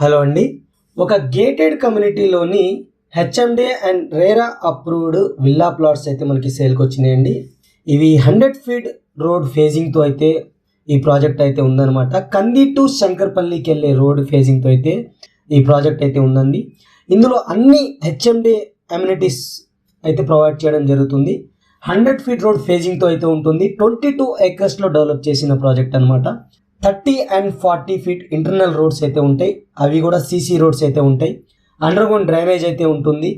Hello అండి. ఒక gated కమ్యూనిటీలోని HMDA and RERA approved villa plots అయితే మనకి సేల్కి వచ్చినాయండి. ఇవి 100 ఫీట్ రోడ్ ఫేజింగ్తో అయితే ఈ ప్రాజెక్ట్ అయితే ఉందన్నమాట. కంది టు శంకర్పల్లికి వెళ్ళే రోడ్ ఫేజింగ్తో అయితే ఈ ప్రాజెక్ట్ అయితే ఉందండి. ఇందులో అన్ని హెచ్ఎండే అమ్యూనిటీస్ అయితే ప్రొవైడ్ చేయడం జరుగుతుంది. 100 ఫీట్ రోడ్ ఫేజింగ్తో అయితే ఉంటుంది. 22 ఏకర్స్లో డెవలప్ చేసిన ప్రాజెక్ట్ అనమాట. 30 and 40 ఫీట్ ఇంటర్నల్ రోడ్స్ అయితే ఉంటాయి. అవి కూడా సీసీ రోడ్స్ అయితే ఉంటాయి. అండర్గ్రౌండ్ డ్రైనేజ్ అయితే ఉంటుంది.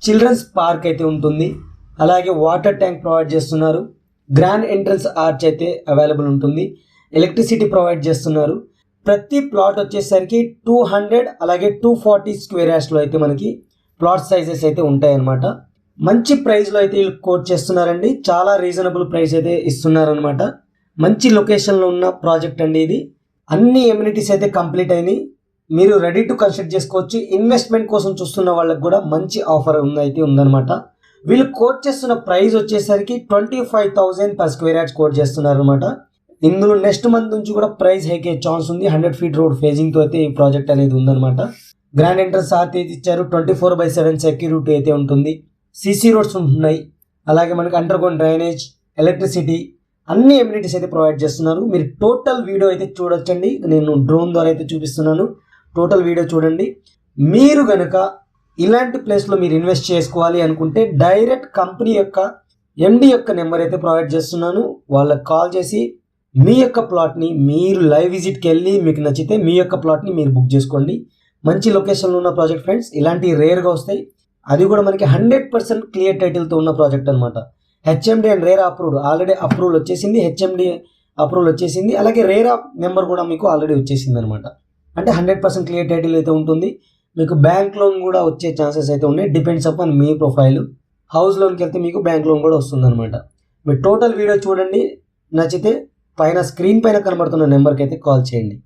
చిల్డ్రన్స్ పార్క్ అయితే ఉంటుంది. అలాగే వాటర్ ట్యాంక్ ప్రొవైడ్ చేస్తున్నారు. గ్రాండ్ ఎంట్రన్స్ ఆర్చ్ అయితే అవైలబుల్ ఉంటుంది. ఎలక్ట్రిసిటీ ప్రొవైడ్ చేస్తున్నారు. ప్రతి ప్లాట్ వచ్చేసరికి 200 అలాగే 240 స్క్వేర్ యార్డ్స్లో అయితే మనకి ప్లాట్ సైజెస్ అయితే ఉంటాయన్నమాట. మంచి ప్రైస్లో అయితే వీళ్ళు కోట్ చేస్తున్నారండి. చాలా రీజనబుల్ ప్రైస్ అయితే ఇస్తున్నారనమాట. మంచి లొకేషన్లో ఉన్న ప్రాజెక్ట్ అండి ఇది. అన్ని ఎమ్యూనిటీస్ అయితే కంప్లీట్ అయినాయి. మీరు రెడీ టు కన్స్ట్రక్ట్ చేసుకోవచ్చు. ఇన్వెస్ట్మెంట్ కోసం చూస్తున్న వాళ్ళకి కూడా మంచి ఆఫర్ అయితే ఉందన్నమాట. వీళ్ళు కోట్ చేస్తున్న ప్రైస్ వచ్చేసరికి 25,000 per స్క్వేర్ యార్డ్స్ కోట్ చేస్తున్నారనమాట. ఇందులో నెక్స్ట్ మంత్ నుంచి కూడా ప్రైస్ హైక్ అయ్యే ఛాన్స్ ఉంది. 100 ఫీట్ రోడ్ ఫేజింగ్తో అయితే ఈ ప్రాజెక్ట్ అనేది ఉందన్నమాట. గ్రాండ్ ఎంట్రన్స్ ఆర్చ్ అయితే ఇచ్చారు. 24/7 సెక్యూరిటీ అయితే ఉంటుంది. సీసీ రోడ్స్ ఉంటున్నాయి. అలాగే మనకి అండర్గ్రౌండ్ డ్రైనేజ్, ఎలక్ట్రిసిటీ అన్ని ఎమ్యూనిటీస్ అయితే ప్రొవైడ్ చేస్తున్నారు. మీరు టోటల్ వీడియో అయితే చూడొచ్చండి. నేను డ్రోన్ ద్వారా అయితే చూపిస్తున్నాను. టోటల్ వీడియో చూడండి. మీరు కనుక ఇలాంటి ప్లేస్లో మీరు ఇన్వెస్ట్ చేసుకోవాలి అనుకుంటే డైరెక్ట్ కంపెనీ యొక్క ఎండి యొక్క నెంబర్ అయితే ప్రొవైడ్ చేస్తున్నాను. వాళ్ళకి కాల్ చేసి మీ యొక్క ప్లాట్ని మీరు లైవ్ విజిట్కి వెళ్ళి మీకు నచ్చితే మీ యొక్క ప్లాట్ని మీరు బుక్ చేసుకోండి. మంచి లొకేషన్లో ఉన్న ప్రాజెక్ట్ ఫ్రెండ్స్. ఇలాంటివి రేర్గా వస్తాయి. అది కూడా మనకి 100% క్లియర్ టైటిల్తో ఉన్న ప్రాజెక్ట్ అనమాట. HMD and RERA approved already approval వచ్చేసింది. హెచ్ఎండి అప్రూవల్ వచ్చేసింది. అలాగే రేరా నెంబర్ కూడా మీకు ఆల్రెడీ వచ్చేసింది అనమాట. అంటే 100% క్లియర్ టైటిల్ అయితే ఉంటుంది. మీకు బ్యాంక్ లోన్ కూడా వచ్చే ఛాన్సెస్ అయితే ఉన్నాయి. Depends upon me profile. House లోన్కి వెళ్తే మీకు బ్యాంక్ లోన్ కూడా వస్తుంది అనమాట. మీరు టోటల్ వీడియో చూడండి. నచ్చితే పైన స్క్రీన్ పైన కనబడుతున్న నెంబర్కి అయితే కాల్ చేయండి.